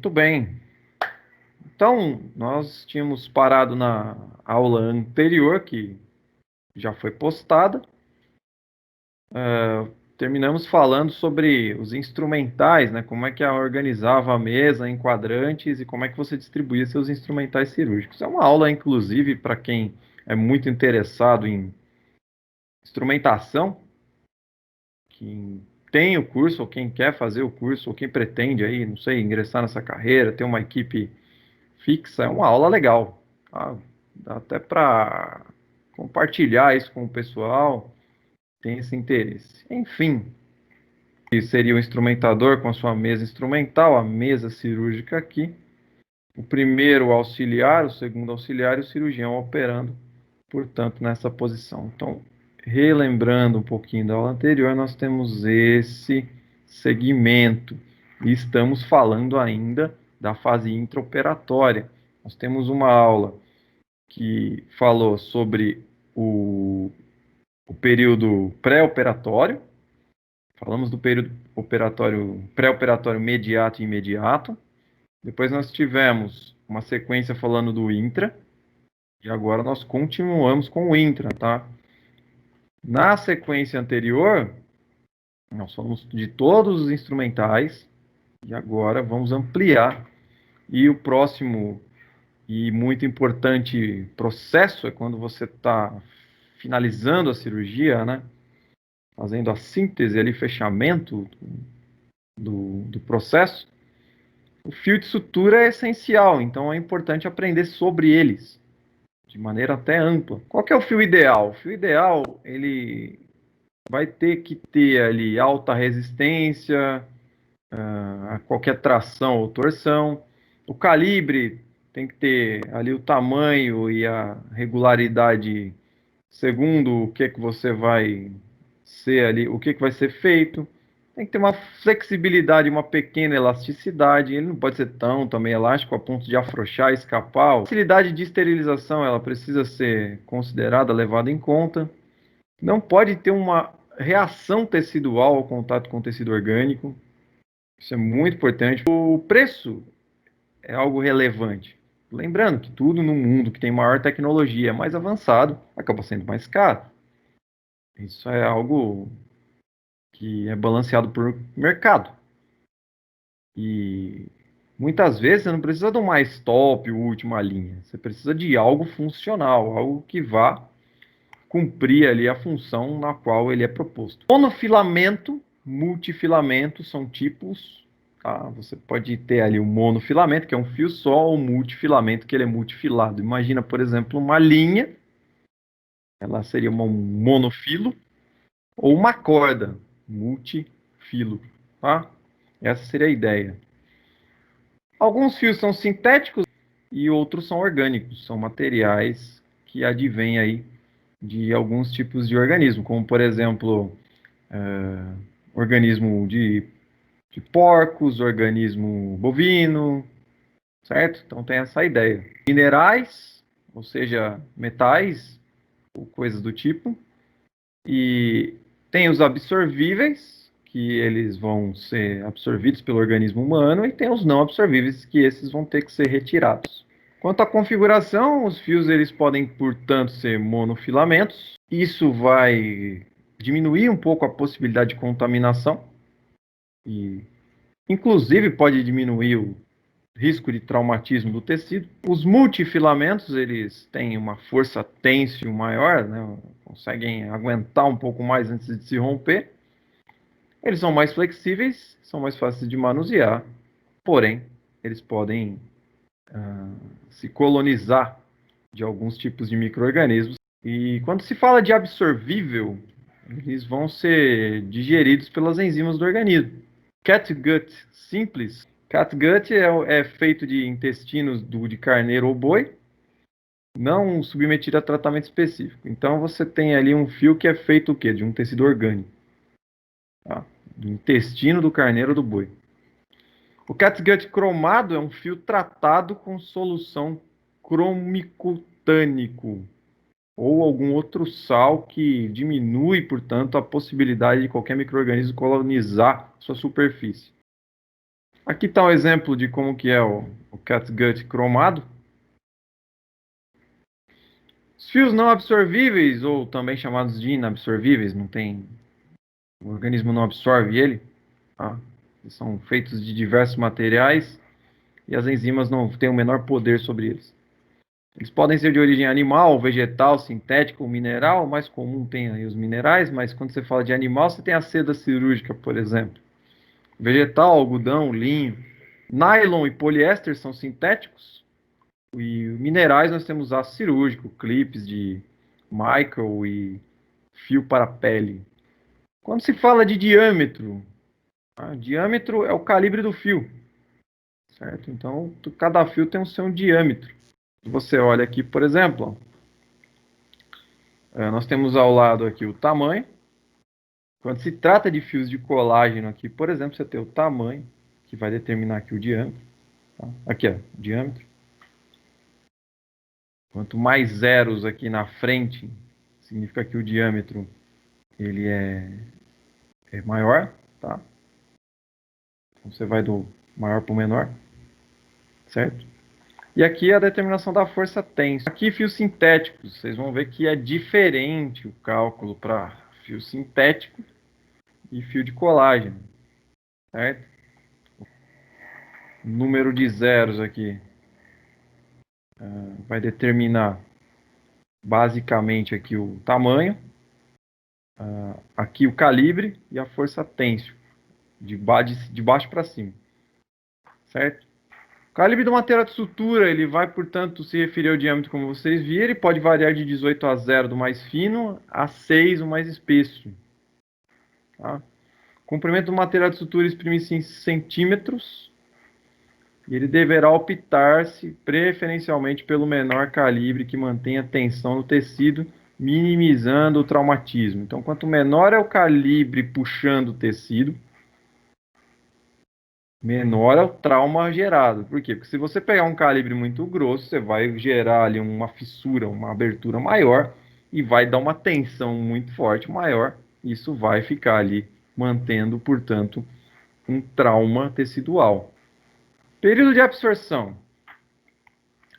Muito bem. Então, nós tínhamos parado na aula anterior, que já foi postada. Terminamos falando sobre os instrumentais, né? Como é que organizava a mesa em quadrantes e como é que você distribuía seus instrumentais cirúrgicos. É uma aula, inclusive, para quem é muito interessado em instrumentação, quem tem o curso, ou quem quer fazer o curso, ou quem pretende aí, não sei, ingressar nessa carreira, ter uma equipe fixa, é uma aula legal, tá? Dá até para compartilhar isso com o pessoal, tem esse interesse. Enfim, seria o instrumentador com a sua mesa instrumental, a mesa cirúrgica aqui, o primeiro auxiliar, o segundo auxiliar e o cirurgião operando, portanto, nessa posição. Então, relembrando um pouquinho da aula anterior, nós temos esse segmento e estamos falando ainda da fase intraoperatória. Nós temos uma aula que falou sobre o período pré-operatório, falamos do período operatório, pré-operatório imediato e imediato. Depois nós tivemos uma sequência falando do intra, e agora nós continuamos com o intra, tá? Na sequência anterior, nós falamos de todos os instrumentais, e agora vamos ampliar. E o próximo e muito importante processo é quando você está finalizando a cirurgia, né? Fazendo a síntese ali, fechamento do processo. O fio de sutura é essencial, então é importante aprender sobre eles, de maneira até ampla. Qual que é o fio ideal? O fio ideal, ele vai ter que ter ali alta resistência a qualquer tração ou torção. O calibre tem que ter ali o tamanho e a regularidade segundo o que você vai ser ali, o que vai ser feito. Tem que ter uma flexibilidade, uma pequena elasticidade. Ele não pode ser tão também elástico a ponto de afrouxar, escapar. A facilidade de esterilização, ela precisa ser considerada, levada em conta. Não pode ter uma reação tecidual ao contato com o tecido orgânico. Isso é muito importante. O preço é algo relevante. Lembrando que tudo no mundo que tem maior tecnologia, é mais avançado, acaba sendo mais caro. Isso é algo que é balanceado por mercado. E muitas vezes você não precisa de um mais top, última linha. Você precisa de algo funcional, algo que vá cumprir ali a função na qual ele é proposto. Monofilamento, multifilamento são tipos. Tá? Você pode ter ali o monofilamento, que é um fio só, ou o multifilamento, que ele é multifilado. Imagina, por exemplo, uma linha, ela seria um monofilo, ou uma corda, multifilo. Tá? Essa seria a ideia. Alguns fios são sintéticos e outros são orgânicos, são materiais que advêm aí de alguns tipos de organismo, como por exemplo, organismo de porcos, organismo bovino, certo? Então tem essa ideia. Minerais, ou seja, metais ou coisas do tipo, e tem os absorvíveis, que eles vão ser absorvidos pelo organismo humano, e tem os não absorvíveis, que esses vão ter que ser retirados. Quanto à configuração, os fios eles podem, portanto, ser monofilamentos. Isso vai diminuir um pouco a possibilidade de contaminação e, inclusive, pode diminuir o risco de traumatismo do tecido. Os multifilamentos eles têm uma força têncil maior, né? Conseguem aguentar um pouco mais antes de se romper. Eles são mais flexíveis, são mais fáceis de manusear, porém, eles podem se colonizar de alguns tipos de micro-organismos. E quando se fala de absorvível, eles vão ser digeridos pelas enzimas do organismo. Catgut simples. Catgut é feito de intestinos de carneiro ou boi, não submetido a tratamento específico. Então você tem ali um fio que é feito o quê? De um tecido orgânico. Tá? Do intestino do carneiro ou do boi. O catgut cromado é um fio tratado com solução crômico-tânico ou algum outro sal que diminui, portanto, a possibilidade de qualquer micro-organismo colonizar sua superfície. Aqui está um exemplo de como que é o catgut cromado. Os fios não absorvíveis, ou também chamados de inabsorvíveis, não tem, o organismo não absorve ele, tá? Eles são feitos de diversos materiais e as enzimas não têm o menor poder sobre eles. Eles podem ser de origem animal, vegetal, sintético ou mineral. O mais comum tem aí os minerais, mas quando você fala de animal, você tem a seda cirúrgica, por exemplo. Vegetal, algodão, linho. Nylon e poliéster são sintéticos. E minerais nós temos aço cirúrgico, clipes de micro e fio para pele. Quando se fala de diâmetro, diâmetro é o calibre do fio, certo? Então, cada fio tem o seu diâmetro. Você olha aqui, por exemplo, nós temos ao lado aqui o tamanho. Quando se trata de fios de colágeno aqui, por exemplo, você tem o tamanho, que vai determinar aqui o diâmetro. Tá? Aqui, ó, o diâmetro. Quanto mais zeros aqui na frente, significa que o diâmetro ele é maior, tá? Então você vai do maior para o menor, certo? E aqui a determinação da força tensão. Aqui fios sintéticos, vocês vão ver que é diferente o cálculo para fio sintético e fio de colágeno, certo? O número de zeros aqui vai determinar basicamente aqui o tamanho, aqui o calibre e a força tensão, de baixo para cima, certo? O calibre do material de sutura, ele vai, portanto, se referir ao diâmetro como vocês viram, e pode variar de 18 a 0 do mais fino a 6 o mais espesso. Tá? O comprimento do material de sutura exprime-se em centímetros, e ele deverá optar-se preferencialmente pelo menor calibre que mantenha tensão no tecido, minimizando o traumatismo. Então, quanto menor é o calibre puxando o tecido, menor é o trauma gerado. Por quê? Porque se você pegar um calibre muito grosso, você vai gerar ali uma fissura, uma abertura maior e vai dar uma tensão muito forte maior. Isso vai ficar ali mantendo, portanto, um trauma tecidual. Período de absorção.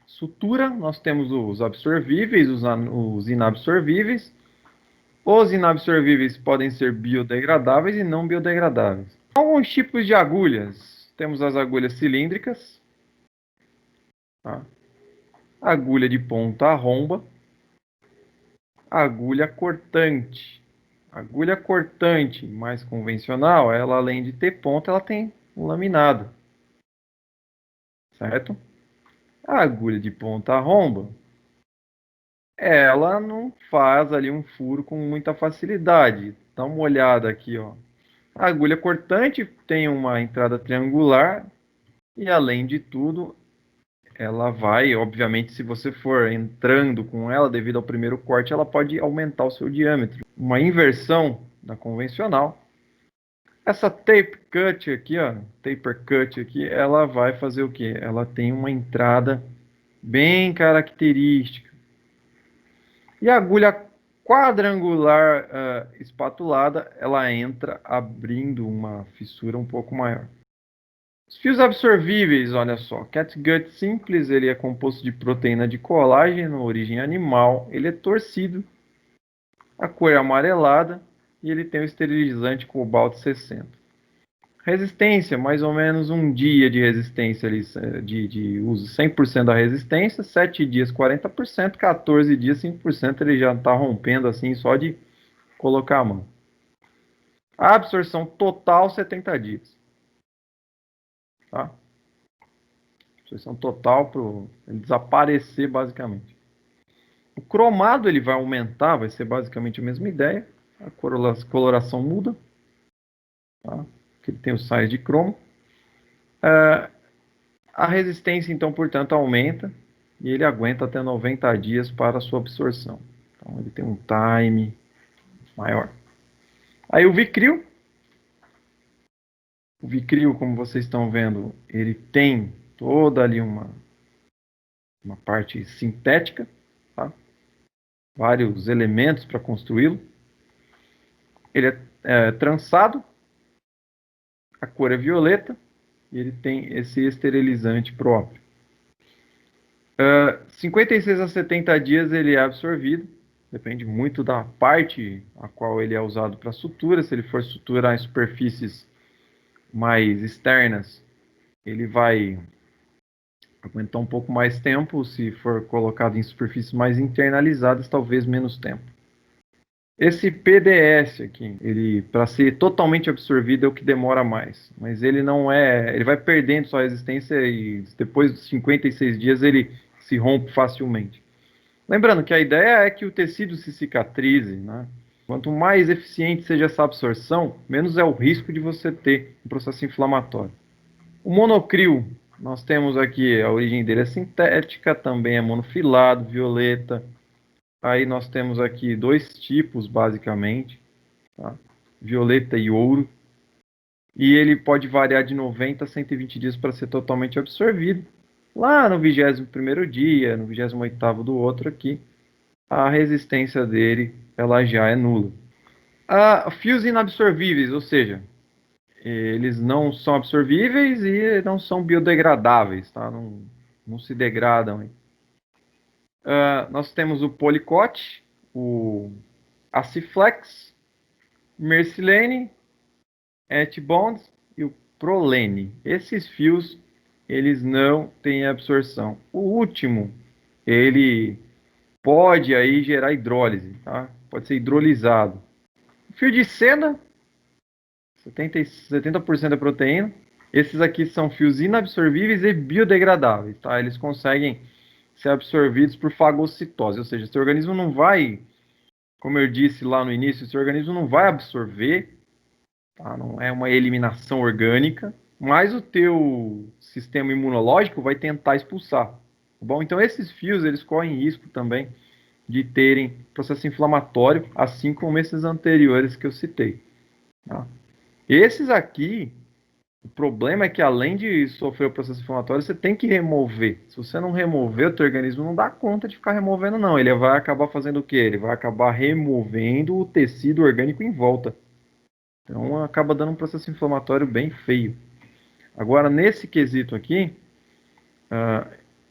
Sutura, nós temos os absorvíveis, os inabsorvíveis. Os inabsorvíveis podem ser biodegradáveis e não biodegradáveis. Alguns tipos de agulhas. Temos as agulhas cilíndricas, tá? Agulha de ponta arromba, agulha cortante. Agulha cortante mais convencional, ela além de ter ponta, ela tem um laminado, certo? A agulha de ponta arromba, ela não faz ali um furo com muita facilidade. Dá uma olhada aqui, ó. A agulha cortante tem uma entrada triangular e, além de tudo, ela vai, obviamente, se você for entrando com ela devido ao primeiro corte, ela pode aumentar o seu diâmetro. Uma inversão da convencional. Essa tape cut aqui, ó, taper cut aqui, ela vai fazer o quê? Ela tem uma entrada bem característica. E a agulha quadrangular espatulada, ela entra abrindo uma fissura um pouco maior. Os fios absorvíveis, olha só, catgut simples, ele é composto de proteína de colágeno, origem animal, ele é torcido, a cor é amarelada e ele tem o esterilizante cobalto 60. Resistência, mais ou menos um dia de resistência ali, de uso 100% da resistência, 7 dias 40%, 14 dias 5%, ele já está rompendo assim só de colocar a mão. A absorção total 70 dias. Tá? Absorção total para ele desaparecer basicamente. O cromado ele vai aumentar, vai ser basicamente a mesma ideia. A coloração muda. Tá? Porque ele tem os sais de cromo. A resistência, então, portanto, aumenta e ele aguenta até 90 dias para a sua absorção. Então, ele tem um time maior. Aí o Vicryl. O Vicryl, como vocês estão vendo, ele tem toda ali uma parte sintética, tá? Vários elementos para construí-lo. Ele é trançado, a cor é violeta e ele tem esse esterilizante próprio. 56 a 70 dias ele é absorvido, depende muito da parte a qual ele é usado para sutura. Se ele for suturar em superfícies mais externas, ele vai aguentar um pouco mais tempo. Se for colocado em superfícies mais internalizadas, talvez menos tempo. Esse PDS aqui, ele para ser totalmente absorvido é o que demora mais, mas ele não é, ele vai perdendo sua resistência e depois dos 56 dias ele se rompe facilmente. Lembrando que a ideia é que o tecido se cicatrize, né? Quanto mais eficiente seja essa absorção, menos é o risco de você ter um processo inflamatório. O monocril, nós temos aqui, a origem dele é sintética, também é monofilado, violeta. Aí nós temos aqui dois tipos, basicamente, tá? Violeta e ouro. E ele pode variar de 90 a 120 dias para ser totalmente absorvido. Lá no 21º dia, no 28º do outro aqui, a resistência dele ela já é nula. Fios inabsorvíveis, ou seja, eles não são absorvíveis e não são biodegradáveis, tá? Não se degradam. Nós temos o Policote, o Aciflex, Mercilene, Etbond e o Prolene. Esses fios, eles não têm absorção. O último, ele pode aí gerar hidrólise, tá? Pode ser hidrolisado. O fio de seda, 70% da proteína. Esses aqui são fios inabsorvíveis e biodegradáveis, tá? Eles conseguem ser absorvidos por fagocitose, ou seja, seu organismo não vai, como eu disse lá no início, seu organismo não vai absorver, tá? Não é uma eliminação orgânica, mas o teu sistema imunológico vai tentar expulsar. Tá bom? Então esses fios eles correm risco também de terem processo inflamatório, assim como esses anteriores que eu citei. Tá? Esses aqui, o problema é que além de sofrer o processo inflamatório, você tem que remover. Se você não remover, o teu organismo não dá conta de ficar removendo, não. Ele vai acabar fazendo o quê? Ele vai acabar removendo o tecido orgânico em volta. Então acaba dando um processo inflamatório bem feio. Agora, nesse quesito aqui,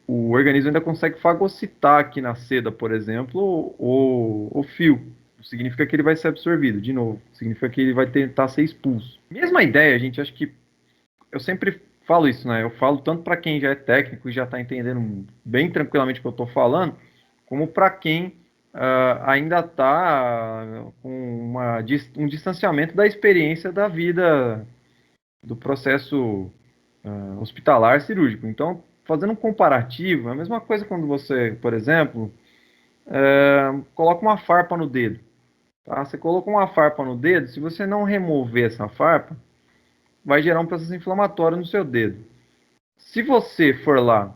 o organismo ainda consegue fagocitar aqui na seda, por exemplo, o fio. Significa que ele vai ser absorvido, de novo. Significa que ele vai tentar ser expulso. Mesma ideia, gente, acho que eu sempre falo isso, né? Eu falo tanto para quem já é técnico e já está entendendo bem tranquilamente o que eu estou falando, como para quem ainda está com um distanciamento da experiência da vida do processo hospitalar cirúrgico. Então, fazendo um comparativo, é a mesma coisa quando você, por exemplo, coloca uma farpa no dedo. Tá? Você colocou uma farpa no dedo, se você não remover essa farpa, vai gerar um processo inflamatório no seu dedo. Se você for lá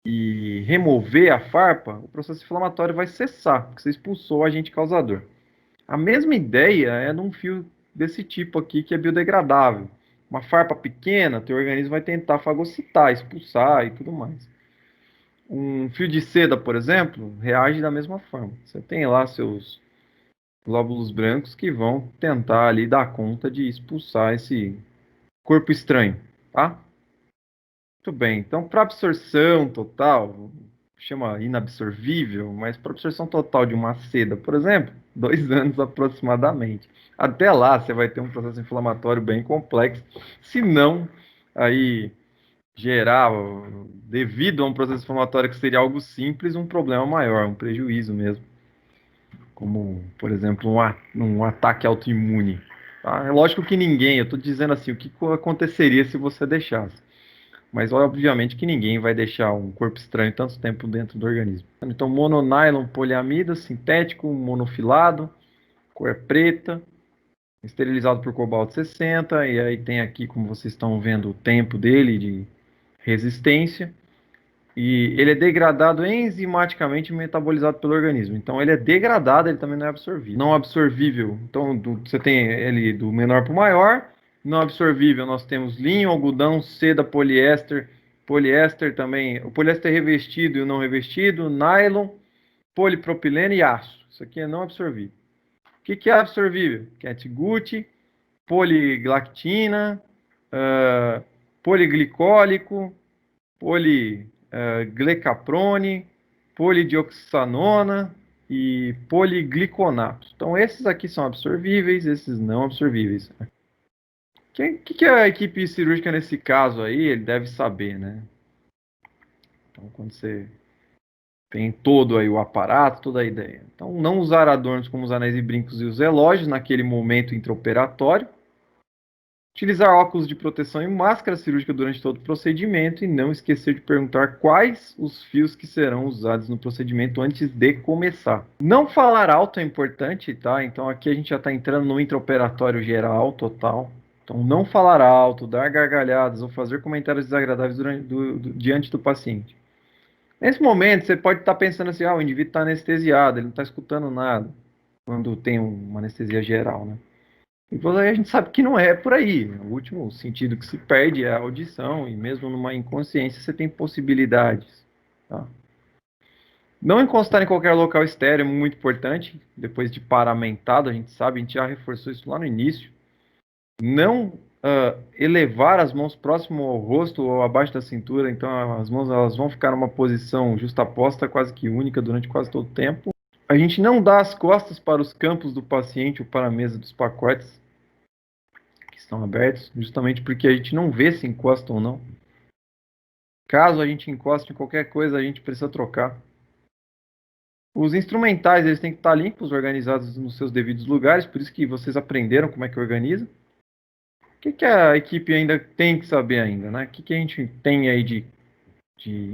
e remover a farpa, o processo inflamatório vai cessar, porque você expulsou o agente causador. A mesma ideia é num fio desse tipo aqui, que é biodegradável. Uma farpa pequena, teu organismo vai tentar fagocitar, expulsar e tudo mais. Um fio de seda, por exemplo, reage da mesma forma. Você tem lá seus glóbulos brancos que vão tentar ali dar conta de expulsar esse corpo estranho, tá? Muito bem. Então, para absorção total, chama inabsorvível, mas para absorção total de uma seda, por exemplo, 2 anos aproximadamente. Até lá, você vai ter um processo inflamatório bem complexo, se não aí gerar, devido a um processo inflamatório que seria algo simples, um problema maior, um prejuízo mesmo, como, por exemplo, um ataque autoimune. Tá? É lógico que ninguém, eu estou dizendo assim, o que aconteceria se você deixasse. Mas obviamente que ninguém vai deixar um corpo estranho tanto tempo dentro do organismo. Então, mononylon poliamida, sintético, monofilado, cor preta, esterilizado por cobalto 60, e aí tem aqui, como vocês estão vendo, o tempo dele de resistência. E ele é degradado enzimaticamente e metabolizado pelo organismo. Então ele é degradado, ele também não é absorvível. Não absorvível, então você tem ele do menor para o maior. Não absorvível, nós temos linho, algodão, seda, poliéster, poliéster também, o poliéster revestido e o não revestido, nylon, polipropileno e aço. Isso aqui é não absorvível. O que é absorvível? Catgut, poliglactina, poliglicólico, poliglecaprone, polidioxanona e poligliconato. Então, esses aqui são absorvíveis, esses não absorvíveis. O que a equipe cirúrgica nesse caso aí, ele deve saber, né? Então, quando você tem todo aí o aparato, toda a ideia. Então, não usar adornos como os anéis e brincos e os relógios naquele momento intraoperatório. Utilizar óculos de proteção e máscara cirúrgica durante todo o procedimento e não esquecer de perguntar quais os fios que serão usados no procedimento antes de começar. Não falar alto é importante, tá? Então aqui a gente já está entrando no intraoperatório geral total. Então não falar alto, dar gargalhadas ou fazer comentários desagradáveis diante do paciente. Nesse momento você pode estar pensando assim, o indivíduo está anestesiado, ele não está escutando nada, quando tem uma anestesia geral, né? E aí a gente sabe que não é por aí. O último sentido que se perde é a audição, e mesmo numa inconsciência você tem possibilidades. Tá? Não encostar em qualquer local estéreo é muito importante. Depois de paramentado, a gente sabe, a gente já reforçou isso lá no início. Não elevar as mãos próximo ao rosto ou abaixo da cintura, então as mãos elas vão ficar numa posição justaposta, quase que única durante quase todo o tempo. A gente não dá as costas para os campos do paciente ou para a mesa dos pacotes que estão abertos, justamente porque a gente não vê se encosta ou não. Caso a gente encoste em qualquer coisa, a gente precisa trocar. Os instrumentais, eles têm que estar limpos, organizados nos seus devidos lugares, por isso que vocês aprenderam como é que organiza. O que a equipe ainda tem que saber ainda, né? O que a gente tem aí de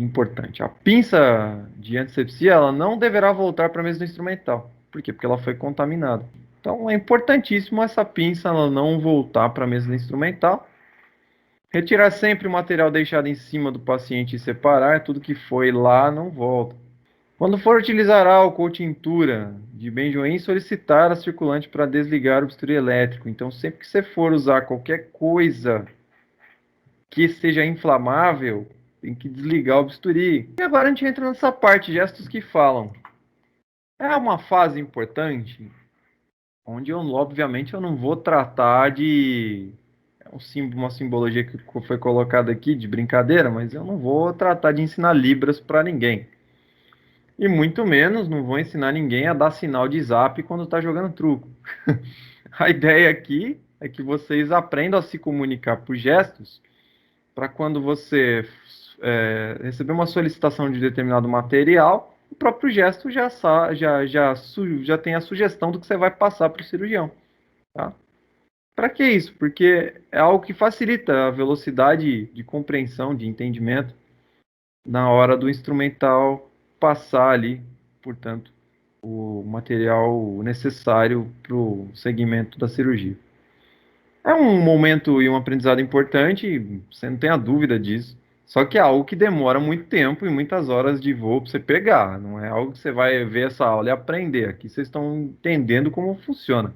importante? A pinça de antisepsia, ela não deverá voltar para a mesa do instrumental. Por quê? Porque ela foi contaminada. Então é importantíssimo essa pinça ela não voltar para a mesa do instrumental. Retirar sempre o material deixado em cima do paciente e separar tudo que foi lá não volta. Quando for utilizar álcool ou tintura de benjoim, solicitar a circulante para desligar o bisturi elétrico. Então, sempre que você for usar qualquer coisa que esteja inflamável, tem que desligar o bisturi. E agora a gente entra nessa parte, gestos que falam. É uma fase importante, onde eu, obviamente, eu não vou tratar de uma simbologia que foi colocada aqui de brincadeira, mas eu não vou tratar de ensinar Libras para ninguém. E muito menos não vou ensinar ninguém a dar sinal de zap quando está jogando truco. A ideia aqui é que vocês aprendam a se comunicar por gestos, para quando você receber uma solicitação de determinado material, o próprio gesto já tem a sugestão do que você vai passar para o cirurgião. Tá? Para que isso? Porque é algo que facilita a velocidade de compreensão, de entendimento, na hora do instrumental passar ali, portanto, o material necessário para o segmento da cirurgia. É um momento e um aprendizado importante, você não tem a dúvida disso. Só que é algo que demora muito tempo e muitas horas de voo para você pegar. Não é algo que você vai ver essa aula e aprender. Aqui vocês estão entendendo como funciona.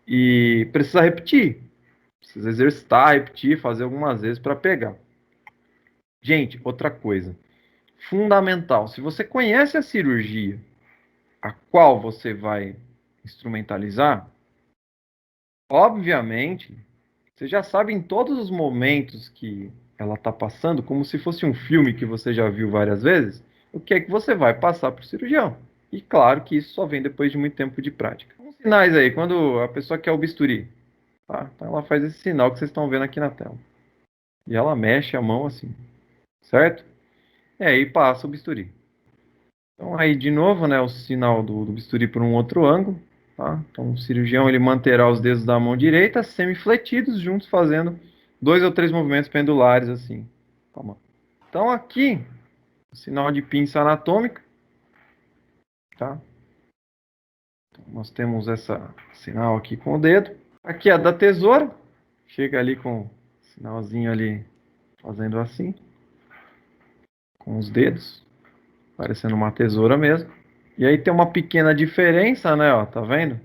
E precisa repetir. Precisa exercitar, repetir, fazer algumas vezes para pegar. Gente, outra coisa. Fundamental. Se você conhece a cirurgia a qual você vai instrumentalizar, obviamente, você já sabe em todos os momentos que ela está passando, como se fosse um filme que você já viu várias vezes, o que é que você vai passar para o cirurgião. E claro que isso só vem depois de muito tempo de prática. Uns sinais aí, quando a pessoa quer o bisturi, tá? Então ela faz esse sinal que vocês estão vendo aqui na tela. E ela mexe a mão assim, certo? E aí passa o bisturi. Então aí de novo, né, o sinal do bisturi por um outro ângulo, tá? Então o cirurgião ele manterá os dedos da mão direita semifletidos juntos, fazendo 2 ou 3 movimentos pendulares assim. Toma. Então aqui, o sinal de pinça anatômica, tá? Então, nós temos essa sinal aqui com o dedo. Aqui a da tesoura, chega ali com o sinalzinho ali fazendo assim, com os dedos, parecendo uma tesoura mesmo. E aí tem uma pequena diferença, né, ó, tá vendo?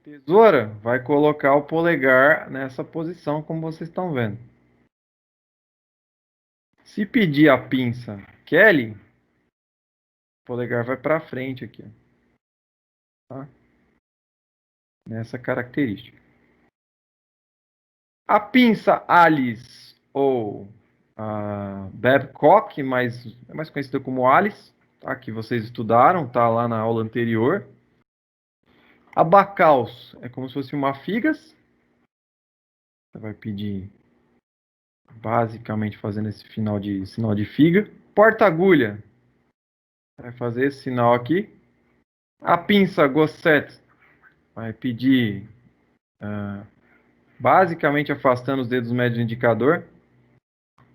Tesoura vai colocar o polegar nessa posição, como vocês estão vendo. Se pedir a pinça Kelly, o polegar vai para frente aqui, tá? Nessa característica. A pinça Alice ou a Babcock, mas é mais conhecida como Alice, tá? Que vocês estudaram, tá lá na aula anterior. A Bacaus é como se fosse uma Figas. Você vai pedir basicamente fazendo esse sinal de figa. Porta-agulha vai fazer esse sinal aqui. A pinça Gosset vai pedir basicamente afastando os dedos médios do indicador.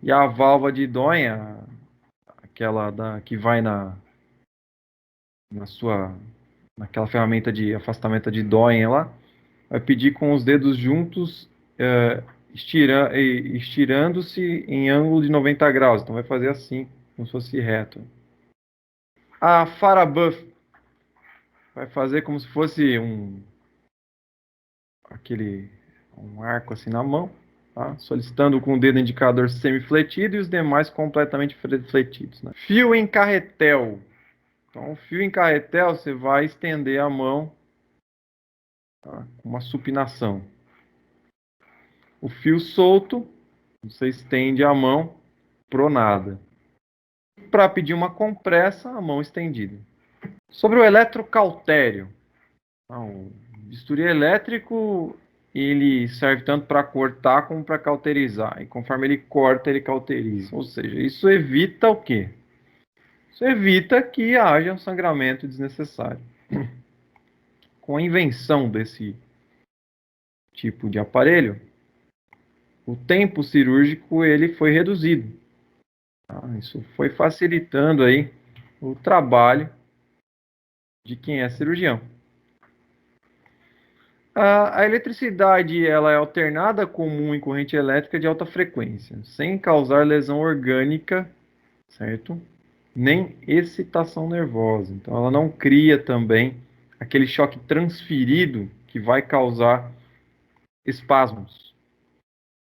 E a válvula de Donha, aquela que vai na sua naquela ferramenta de afastamento de Donha lá, vai pedir com os dedos juntos, estirando-se em ângulo de 90 graus. Então vai fazer assim, como se fosse reto. A Farabuff vai fazer como se fosse um arco assim na mão, tá? Solicitando com o dedo indicador semifletido e os demais completamente fletidos, né? Fio em carretel. Então, fio em carretel, você vai estender a mão, tá? Com uma supinação. O fio solto, você estende a mão pronada. Para pedir uma compressa, a mão estendida. Sobre o eletrocautério. O bisturi elétrico, ele serve tanto para cortar como para cauterizar. E conforme ele corta, ele cauteriza. Ou seja, isso evita o quê? Isso evita que haja um sangramento desnecessário. Com a invenção desse tipo de aparelho, o tempo cirúrgico ele foi reduzido. Tá? Isso foi facilitando aí o trabalho de quem é cirurgião. A eletricidade ela é alternada comum em corrente elétrica de alta frequência, sem causar lesão orgânica, certo? Nem excitação nervosa. Então ela não cria também aquele choque transferido que vai causar espasmos.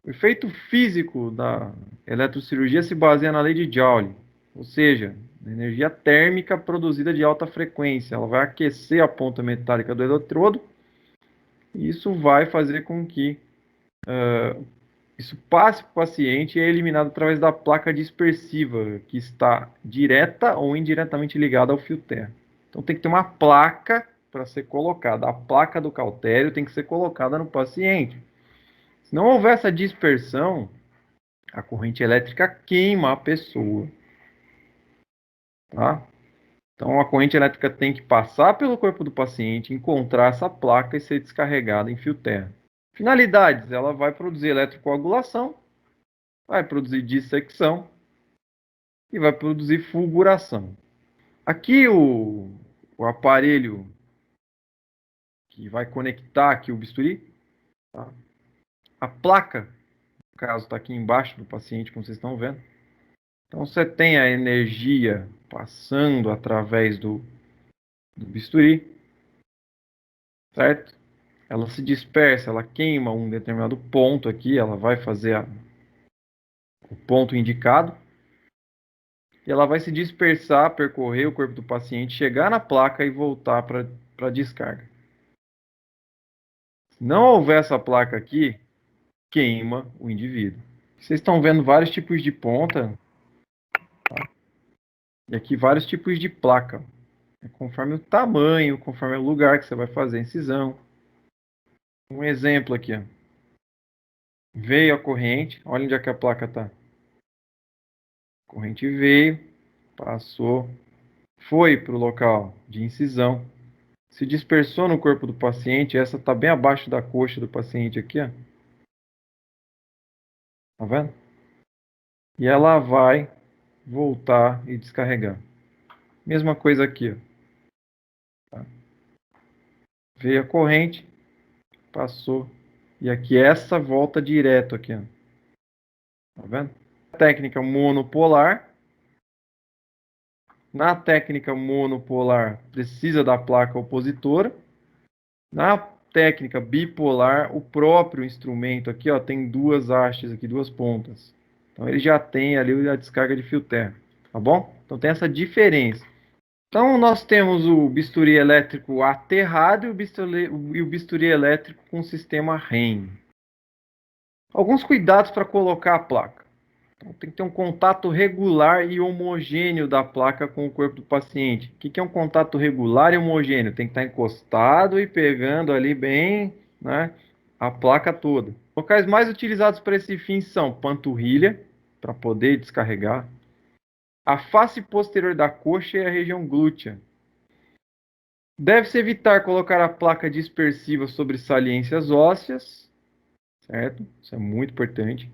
O efeito físico da eletrocirurgia se baseia na lei de Joule, ou seja, na energia térmica produzida de alta frequência. Ela vai aquecer a ponta metálica do eletrodo e isso vai fazer com que isso passe para o paciente e é eliminado através da placa dispersiva, que está direta ou indiretamente ligada ao fio terra. Então tem que ter uma placa para ser colocada. A placa do cautério tem que ser colocada no paciente. Se não houver essa dispersão, a corrente elétrica queima a pessoa. Tá? Então a corrente elétrica tem que passar pelo corpo do paciente, encontrar essa placa e ser descarregada em fio terra. Finalidades: ela vai produzir eletrocoagulação, vai produzir dissecção e vai produzir fulguração. Aqui o aparelho que vai conectar aqui o bisturi, tá? A placa, no caso, está aqui embaixo do paciente, como vocês estão vendo. Então você tem a energia passando através do bisturi, certo? Ela se dispersa, ela queima um determinado ponto aqui, ela vai fazer o ponto indicado, e ela vai se dispersar, percorrer o corpo do paciente, chegar na placa e voltar para a descarga. Se não houver essa placa aqui, queima o indivíduo. Vocês estão vendo vários tipos de ponta, tá? E aqui vários tipos de placa. Conforme o tamanho, conforme o lugar que você vai fazer a incisão. Um exemplo aqui, ó. Veio a corrente, olha onde é que a placa está. A corrente veio, passou, foi para o local de incisão, se dispersou no corpo do paciente. Essa está bem abaixo da coxa do paciente aqui, ó. Tá vendo? E ela vai voltar e descarregar. Mesma coisa aqui, ó. Tá? Veio a corrente, passou. E aqui essa volta direto aqui, ó. Tá vendo? Técnica monopolar. Na técnica monopolar, precisa da placa opositora. Na técnica bipolar, o próprio instrumento aqui, ó, tem duas hastes aqui, duas pontas. Então ele já tem ali a descarga de fio terra, tá bom? Então tem essa diferença. Então nós temos o bisturi elétrico aterrado e o bisturi elétrico com sistema REM. Alguns cuidados para colocar a placa. Então, tem que ter um contato regular e homogêneo da placa com o corpo do paciente. O que é um contato regular e homogêneo? Tem que estar encostado e pegando ali bem, né, a placa toda. Locais mais utilizados para esse fim são panturrilha, para poder descarregar, a face posterior da coxa e a região glútea. Deve-se evitar colocar a placa dispersiva sobre saliências ósseas, certo? Isso é muito importante.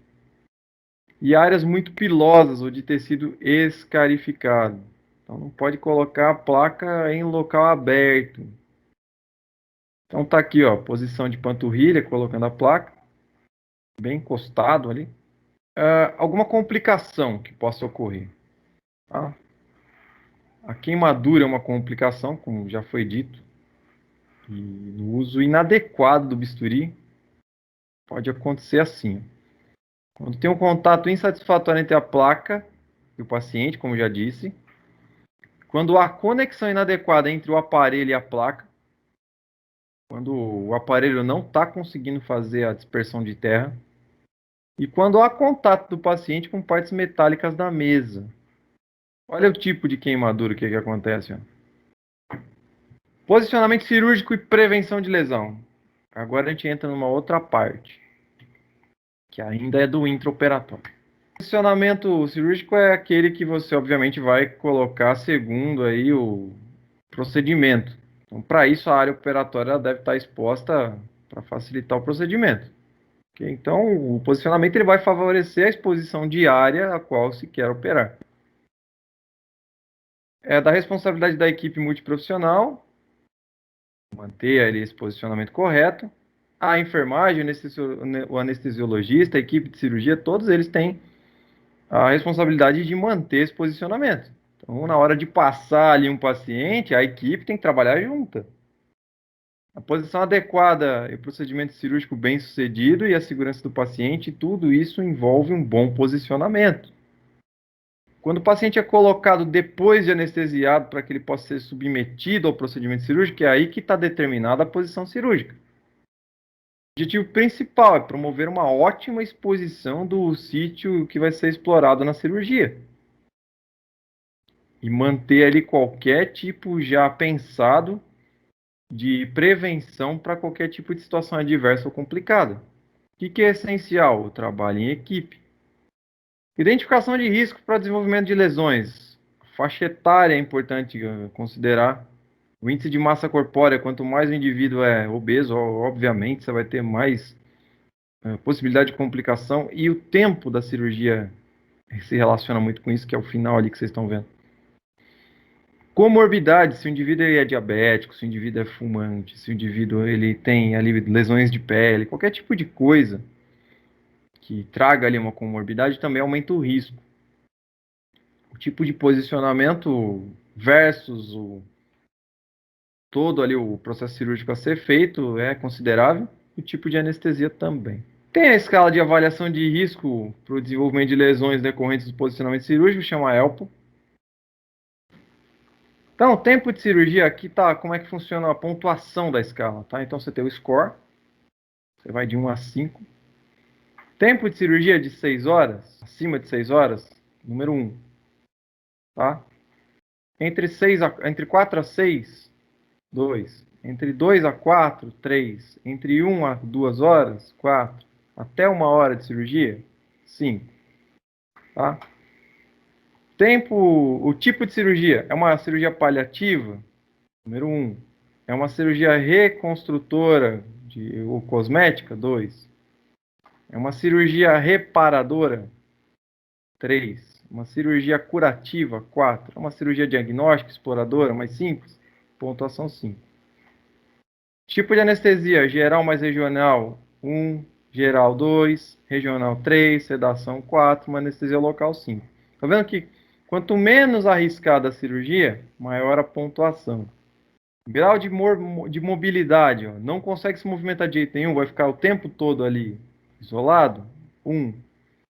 E áreas muito pilosas ou de tecido escarificado. Então não pode colocar a placa em local aberto. Então tá aqui, ó, posição de panturrilha, colocando a placa, bem encostado ali. Alguma complicação que possa ocorrer. Tá? A queimadura é uma complicação, como já foi dito, e no uso inadequado do bisturi pode acontecer assim. Quando tem um contato insatisfatório entre a placa e o paciente, como já disse, quando há conexão inadequada entre o aparelho e a placa, quando o aparelho não está conseguindo fazer a dispersão de terra, e quando há contato do paciente com partes metálicas da mesa. Olha o tipo de queimadura que acontece. Ó. Posicionamento cirúrgico e prevenção de lesão. Agora a gente entra numa outra parte, que ainda é do intraoperatório. Posicionamento cirúrgico é aquele que você, obviamente, vai colocar segundo aí o procedimento. Então, para isso, a área operatória deve estar exposta para facilitar o procedimento. Okay? Então, o posicionamento ele vai favorecer a exposição diária a qual se quer operar. É da responsabilidade da equipe multiprofissional manter ali esse posicionamento correto. A enfermagem, o anestesiologista, a equipe de cirurgia, todos eles têm a responsabilidade de manter esse posicionamento. Então, na hora de passar ali um paciente, a equipe tem que trabalhar junta. A posição adequada e o procedimento cirúrgico bem sucedido e a segurança do paciente, tudo isso envolve um bom posicionamento. Quando o paciente é colocado depois de anestesiado para que ele possa ser submetido ao procedimento cirúrgico, é aí que está determinada a posição cirúrgica. O objetivo principal é promover uma ótima exposição do sítio que vai ser explorado na cirurgia. E manter ali qualquer tipo já pensado de prevenção para qualquer tipo de situação adversa ou complicada. O que é essencial? O trabalho em equipe. Identificação de risco para desenvolvimento de lesões. Faixa etária é importante considerar. O índice de massa corpórea, quanto mais o indivíduo é obeso, obviamente, você vai ter mais possibilidade de complicação. E o tempo da cirurgia se relaciona muito com isso, que é o final ali que vocês estão vendo. Comorbidade, se o indivíduo é diabético, se o indivíduo é fumante, se o indivíduo ele tem ali lesões de pele, qualquer tipo de coisa que traga ali uma comorbidade também aumenta o risco. O tipo de posicionamento versus todo ali o processo cirúrgico a ser feito é considerável, e o tipo de anestesia também. Tem a escala de avaliação de risco para o desenvolvimento de lesões decorrentes do posicionamento cirúrgico, chama ELPO. Então, tempo de cirurgia, aqui tá como é que funciona a pontuação da escala, tá? Então, você tem o score, você vai de 1 a 5. Tempo de cirurgia de 6 horas, acima de 6 horas, número 1, tá? Entre 4 a 6, 2. Entre 2 a 4, 3. Entre 1 a 2 horas, 4. Até 1 hora de cirurgia, 5, tá? O tipo de cirurgia, é uma cirurgia paliativa, número 1. É uma cirurgia reconstrutora ou cosmética, 2. É uma cirurgia reparadora, 3. Uma cirurgia curativa, 4. É uma cirurgia diagnóstica, exploradora, mais 5. Pontuação 5. Tipo de anestesia, geral mais regional, 1. Geral, 2. Regional, 3. Sedação, 4. Uma anestesia local, 5. Tá vendo que quanto menos arriscada a cirurgia, maior a pontuação. Grau de mobilidade, ó, não consegue se movimentar de jeito nenhum, vai ficar o tempo todo ali isolado, 1.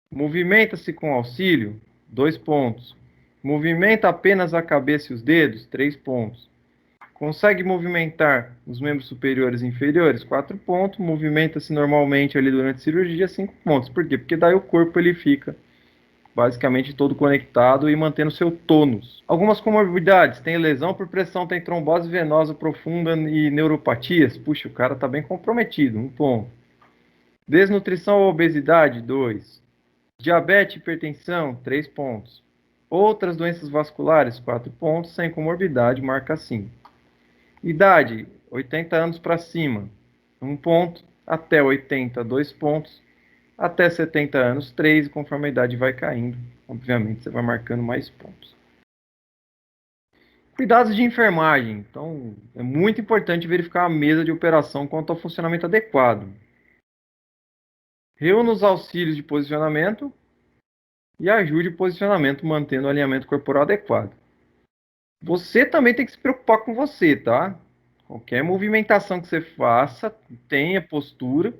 Movimenta-se com auxílio, 2 pontos. Movimenta apenas a cabeça e os dedos, 3 pontos. Consegue movimentar os membros superiores e inferiores? 4 pontos. Movimenta-se normalmente ali durante a cirurgia? 5 pontos. Por quê? Porque daí o corpo ele fica basicamente todo conectado e mantendo seu tônus. Algumas comorbidades, tem lesão por pressão, tem trombose venosa profunda e neuropatias. Puxa, o cara está bem comprometido, 1 ponto. Desnutrição ou obesidade, 2. Diabetes e hipertensão, 3 pontos. Outras doenças vasculares, 4 pontos. Sem comorbidade, marca 5. Idade, 80 anos para cima, 1 ponto. Até 80, 2 pontos. Até 70 anos, 3, e conforme a idade vai caindo, obviamente você vai marcando mais pontos. Cuidados de enfermagem. Então, é muito importante verificar a mesa de operação quanto ao funcionamento adequado. Reúna os auxílios de posicionamento e ajude o posicionamento mantendo o alinhamento corporal adequado. Você também tem que se preocupar com você, tá? Qualquer movimentação que você faça, tenha postura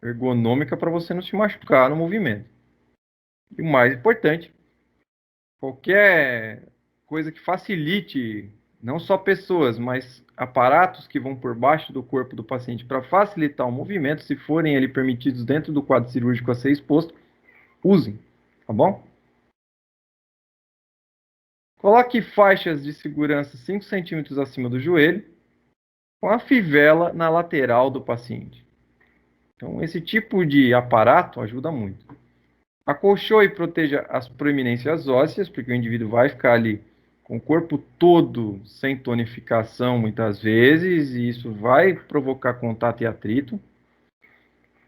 ergonômica para você não se machucar no movimento. E o mais importante, qualquer coisa que facilite não só pessoas, mas aparatos que vão por baixo do corpo do paciente para facilitar o movimento, se forem ali permitidos dentro do quadro cirúrgico a ser exposto, usem, tá bom? Coloque faixas de segurança 5 centímetros acima do joelho, com a fivela na lateral do paciente. Então, esse tipo de aparato ajuda muito. Acolchoe e proteja as proeminências ósseas, porque o indivíduo vai ficar ali com o corpo todo sem tonificação muitas vezes, e isso vai provocar contato e atrito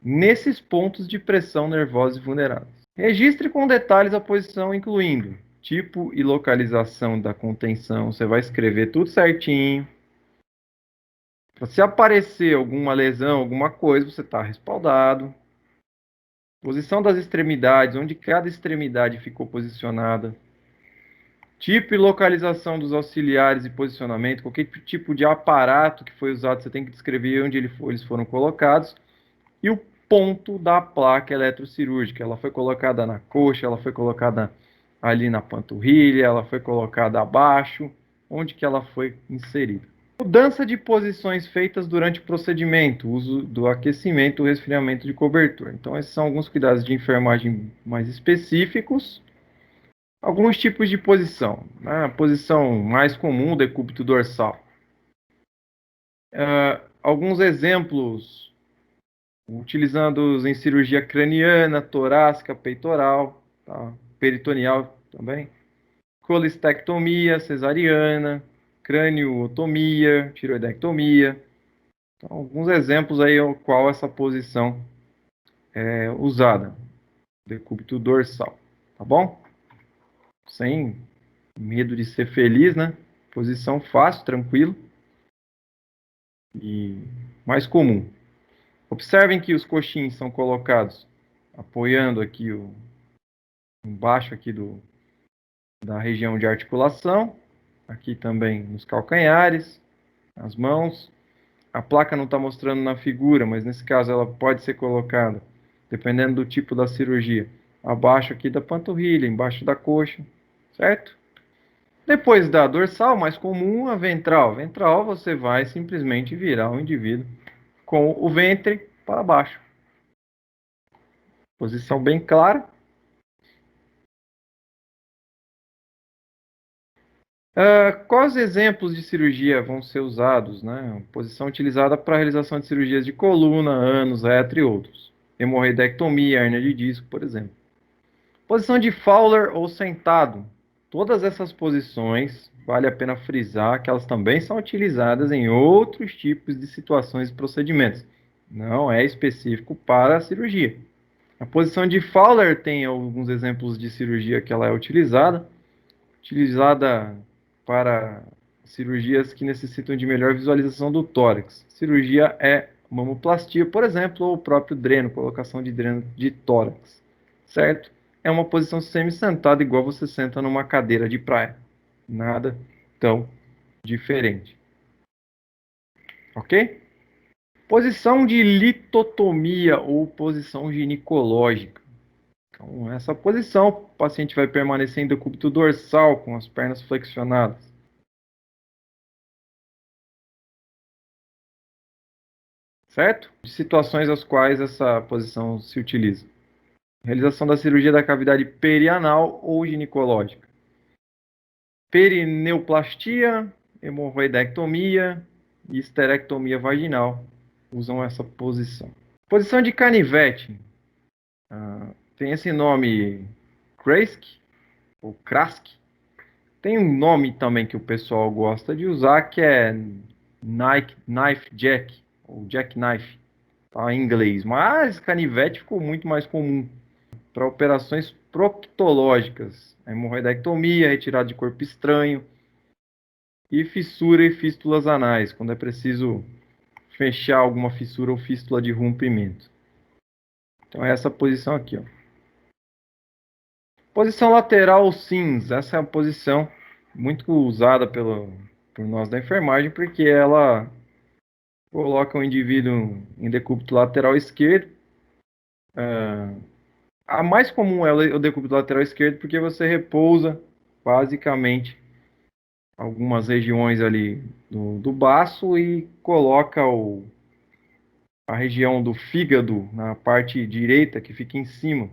nesses pontos de pressão nervosa e vulneráveis. Registre com detalhes a posição, incluindo tipo e localização da contenção. Você vai escrever tudo certinho. Se aparecer alguma lesão, alguma coisa, você está respaldado. Posição das extremidades, onde cada extremidade ficou posicionada. Tipo e localização dos auxiliares e posicionamento, qualquer tipo de aparato que foi usado, você tem que descrever onde eles foram colocados. E o ponto da placa eletrocirúrgica. Ela foi colocada na coxa, ela foi colocada ali na panturrilha, ela foi colocada abaixo, onde que ela foi inserida. Mudança de posições feitas durante o procedimento, uso do aquecimento, resfriamento de cobertor. Então, esses são alguns cuidados de enfermagem mais específicos. Alguns tipos de posição. A posição mais comum, decúbito dorsal. Alguns exemplos, utilizando em cirurgia craniana, torácica, peitoral, tá? Peritoneal também. Colistectomia, cesariana, craniotomia, tiroidectomia. Então, alguns exemplos aí ao qual essa posição é usada. Decúbito dorsal, tá bom? Sem medo de ser feliz, né? Posição fácil, tranquilo e mais comum. Observem que os coxins são colocados apoiando aqui embaixo aqui da região de articulação, aqui também nos calcanhares, as mãos. A placa não está mostrando na figura, mas nesse caso ela pode ser colocada, dependendo do tipo da cirurgia, abaixo aqui da panturrilha, embaixo da coxa, certo? Depois da dorsal, mais comum, a ventral. Ventral, você vai simplesmente virar o indivíduo com o ventre para baixo. Posição bem clara. Quais exemplos de cirurgia vão ser usados, né? Posição utilizada para a realização de cirurgias de coluna, ânus, reto e outros. Hemorroidectomia, hérnia de disco, por exemplo. Posição de Fowler ou sentado. Todas essas posições, vale a pena frisar que elas também são utilizadas em outros tipos de situações e procedimentos. Não é específico para a cirurgia. A posição de Fowler tem alguns exemplos de cirurgia que ela é utilizada para cirurgias que necessitam de melhor visualização do tórax. Cirurgia é mamoplastia, por exemplo, ou o próprio dreno, colocação de dreno de tórax, certo? É uma posição semi-sentada, igual você senta numa cadeira de praia. Nada tão diferente. Ok? Posição de litotomia ou posição ginecológica. Então, nessa posição, o paciente vai permanecer em decúbito dorsal, com as pernas flexionadas. certo? De situações às quais essa posição se utiliza. Realização da cirurgia da cavidade perianal ou ginecológica. Perineoplastia, hemorroidectomia e esterectomia vaginal usam essa posição. Posição de canivete. Tem esse nome Krask ou Krask. Tem um nome também que o pessoal gosta de usar que é knife jack ou jackknife, tá, em inglês. Mas canivete ficou muito mais comum para operações proctológicas, hemorroidectomia, retirada de corpo estranho e fissura e fístulas anais, quando é preciso fechar alguma fissura ou fístula de rompimento. Então é essa posição aqui, ó. Posição lateral cinza, essa é a posição muito usada por nós da enfermagem, porque ela coloca o indivíduo em decúbito lateral esquerdo. A mais comum é o decúbito lateral esquerdo, porque você repousa basicamente algumas regiões ali do baço e coloca a região do fígado na parte direita, que fica em cima.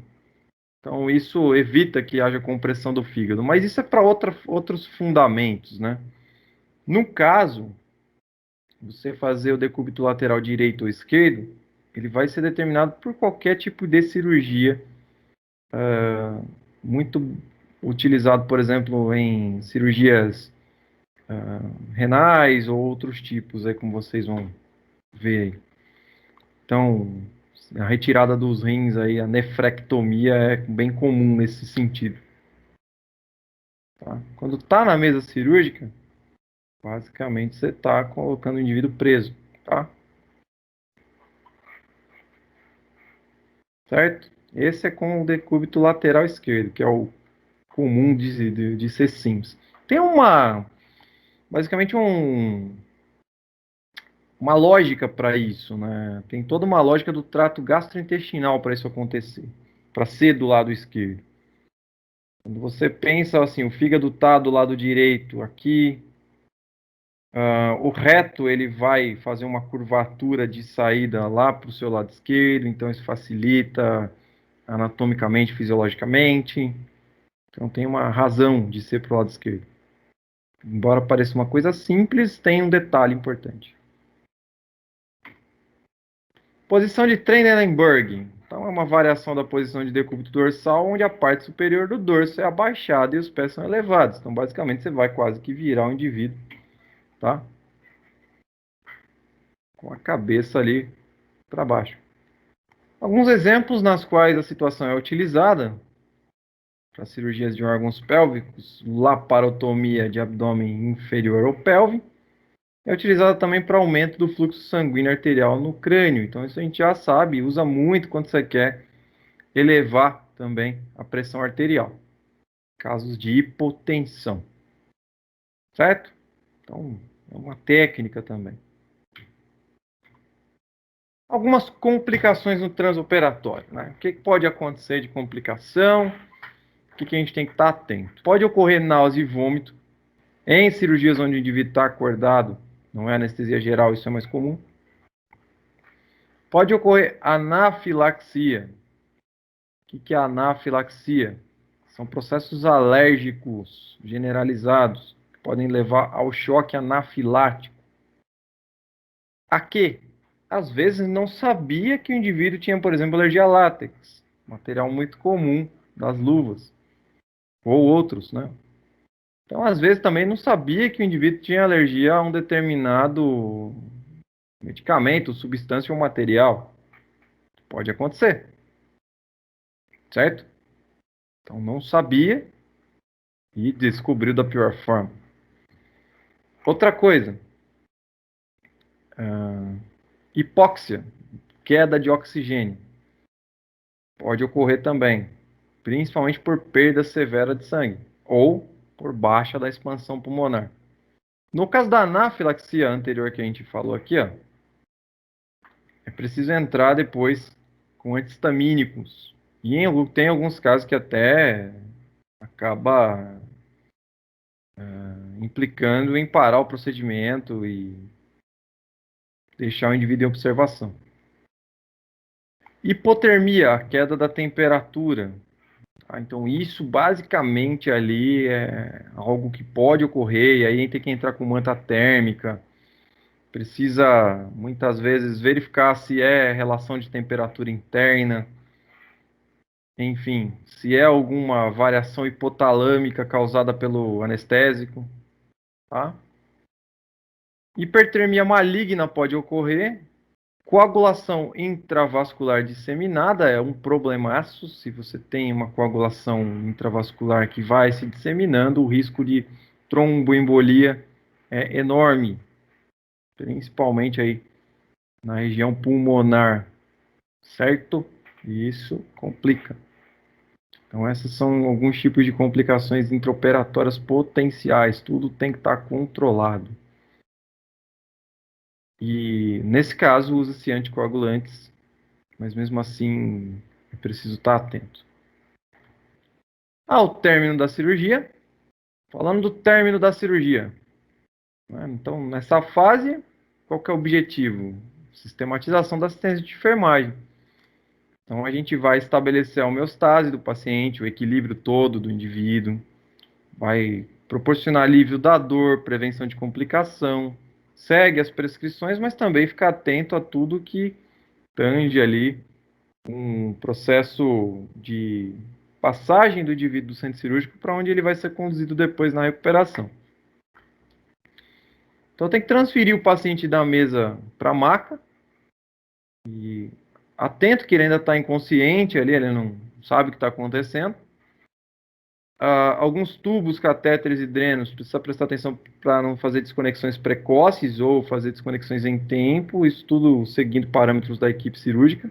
Então, isso evita que haja compressão do fígado. Mas isso é para outros fundamentos, né? No caso, você fazer o decúbito lateral direito ou esquerdo, ele vai ser determinado por qualquer tipo de cirurgia, muito utilizado, por exemplo, em cirurgias renais ou outros tipos, aí, como vocês vão ver aí. Então, a retirada dos rins aí, a nefrectomia é bem comum nesse sentido. Tá? Quando está na mesa cirúrgica, basicamente você está colocando o indivíduo preso, tá? Certo? Esse é com o decúbito lateral esquerdo, que é o comum de ser simples. Tem basicamente uma lógica para isso, né? Tem toda uma lógica do trato gastrointestinal para isso acontecer, para ser do lado esquerdo. Quando você pensa assim, o fígado está do lado direito aqui, o reto ele vai fazer uma curvatura de saída lá para o seu lado esquerdo, então isso facilita anatomicamente, fisiologicamente. Então tem uma razão de ser para o lado esquerdo. Embora pareça uma coisa simples, tem um detalhe importante. Posição de Trendelenburg. Então é uma variação da posição de decúbito dorsal, onde a parte superior do dorso é abaixada e os pés são elevados. Então basicamente você vai quase que virar o indivíduo, tá? Com a cabeça ali para baixo. Alguns exemplos nas quais a situação é utilizada para cirurgias de órgãos pélvicos, laparotomia de abdômen inferior ou pelve, é utilizada também para aumento do fluxo sanguíneo arterial no crânio. Então isso a gente já sabe, usa muito quando você quer elevar também a pressão arterial. Casos de hipotensão. Certo? Então, é uma técnica também. Algumas complicações no transoperatório, né? O que pode acontecer de complicação? O que a gente tem que estar atento? Pode ocorrer náusea e vômito. Em cirurgias onde o indivíduo está acordado, não é anestesia geral, isso é mais comum. Pode ocorrer anafilaxia. O que é anafilaxia? São processos alérgicos generalizados que podem levar ao choque anafilático. A quê? Às vezes não sabia que o indivíduo tinha, por exemplo, alergia a látex, material muito comum das luvas, ou outros, né? Então, às vezes também não sabia que o indivíduo tinha alergia a um determinado medicamento, substância ou material. Pode acontecer, certo? Então, não sabia e descobriu da pior forma. Outra coisa, hipóxia, queda de oxigênio. Pode ocorrer também, principalmente por perda severa de sangue ou por baixa da expansão pulmonar. No caso da anafilaxia anterior que a gente falou aqui, ó, é preciso entrar depois com antihistamínicos. E tem alguns casos que até acaba implicando em parar o procedimento e deixar o indivíduo em observação. Hipotermia, a queda da temperatura. Então, isso basicamente ali é algo que pode ocorrer, e aí tem que entrar com manta térmica. Precisa, muitas vezes, verificar se é relação de temperatura interna, enfim, se é alguma variação hipotalâmica causada pelo anestésico, tá? Hipertermia maligna pode ocorrer. Coagulação intravascular disseminada é um problemaço. Se você tem uma coagulação intravascular que vai se disseminando, o risco de tromboembolia é enorme, principalmente aí na região pulmonar, certo? E isso complica. Então, essas são alguns tipos de complicações intraoperatórias potenciais. Tudo tem que estar controlado. E, nesse caso, usa-se anticoagulantes, mas mesmo assim é preciso estar atento. Ao término da cirurgia, falando do término da cirurgia. Né? Então, nessa fase, qual que é o objetivo? Sistematização da assistência de enfermagem. Então, a gente vai estabelecer a homeostase do paciente, o equilíbrio todo do indivíduo, vai proporcionar alívio da dor, prevenção de complicação, segue as prescrições, mas também fica atento a tudo que tange ali um processo de passagem do indivíduo do centro cirúrgico para onde ele vai ser conduzido depois na recuperação. Então tem que transferir o paciente da mesa para a maca e atento que ele ainda está inconsciente ali, ele não sabe o que está acontecendo. Alguns tubos, catéteres e drenos, precisa prestar atenção para não fazer desconexões precoces ou fazer desconexões em tempo, isso tudo seguindo parâmetros da equipe cirúrgica.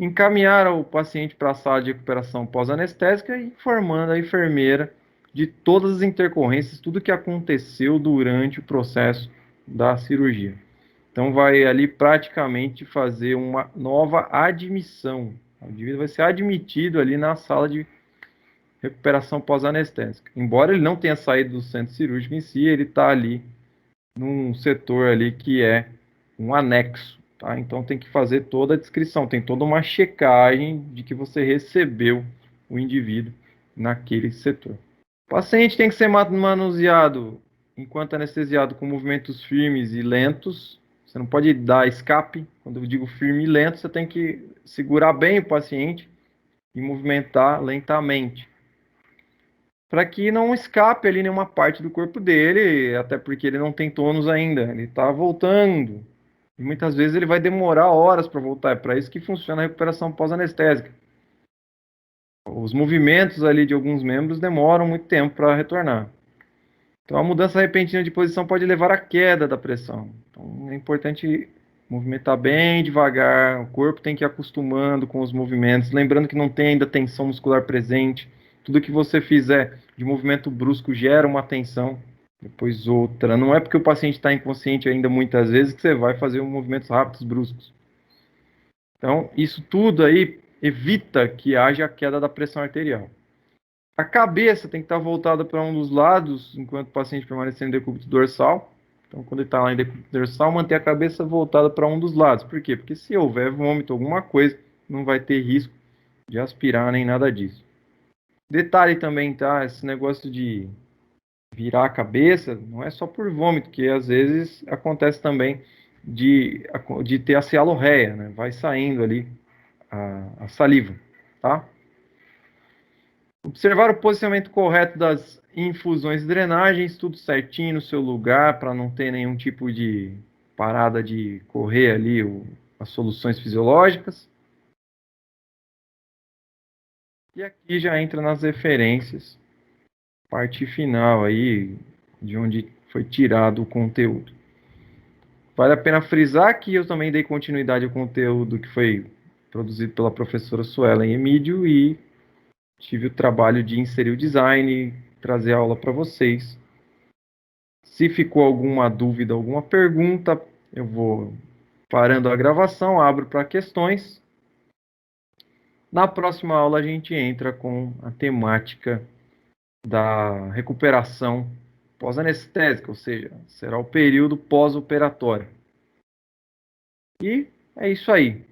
Encaminhar o paciente para a sala de recuperação pós-anestésica e informando a enfermeira de todas as intercorrências, tudo que aconteceu durante o processo da cirurgia. Então, vai ali praticamente fazer uma nova admissão. O indivíduo vai ser admitido ali na sala de recuperação pós-anestésica. Embora ele não tenha saído do centro cirúrgico em si, ele está ali num setor ali que é um anexo, tá? Então tem que fazer toda a descrição, tem toda uma checagem de que você recebeu o indivíduo naquele setor. O paciente tem que ser manuseado enquanto anestesiado com movimentos firmes e lentos. Você não pode dar escape. Quando eu digo firme e lento, você tem que segurar bem o paciente e movimentar lentamente, para que não escape ali nenhuma parte do corpo dele, até porque ele não tem tônus ainda, ele está voltando. E muitas vezes ele vai demorar horas para voltar, é para isso que funciona a recuperação pós-anestésica. Os movimentos ali de alguns membros demoram muito tempo para retornar. Então a mudança repentina de posição pode levar à queda da pressão. Então é importante movimentar bem devagar, o corpo tem que ir acostumando com os movimentos, lembrando que não tem ainda tensão muscular presente. Tudo que você fizer de movimento brusco gera uma tensão, depois outra. Não é porque o paciente está inconsciente ainda muitas vezes que você vai fazer movimentos rápidos, bruscos. Então, isso tudo aí evita que haja queda da pressão arterial. A cabeça tem que estar voltada para um dos lados, enquanto o paciente permanecer em decúbito dorsal. Então, quando ele está lá em decúbito dorsal, manter a cabeça voltada para um dos lados. Por quê? Porque se houver vômito, alguma coisa, não vai ter risco de aspirar nem nada disso. Detalhe também, tá? Esse negócio de virar a cabeça não é só por vômito, que às vezes acontece também de ter a cialorreia, né? Vai saindo ali a saliva, tá? Observar o posicionamento correto das infusões e drenagens, tudo certinho no seu lugar, para não ter nenhum tipo de parada de correr ali as soluções fisiológicas. E aqui já entra nas referências, parte final aí, de onde foi tirado o conteúdo. Vale a pena frisar que eu também dei continuidade ao conteúdo que foi produzido pela professora Suelen Emídio e tive o trabalho de inserir o design, trazer aula para vocês. Se ficou alguma dúvida, alguma pergunta, eu vou parando a gravação, abro para questões. Na próxima aula a gente entra com a temática da recuperação pós-anestésica, ou seja, será o período pós-operatório. E é isso aí.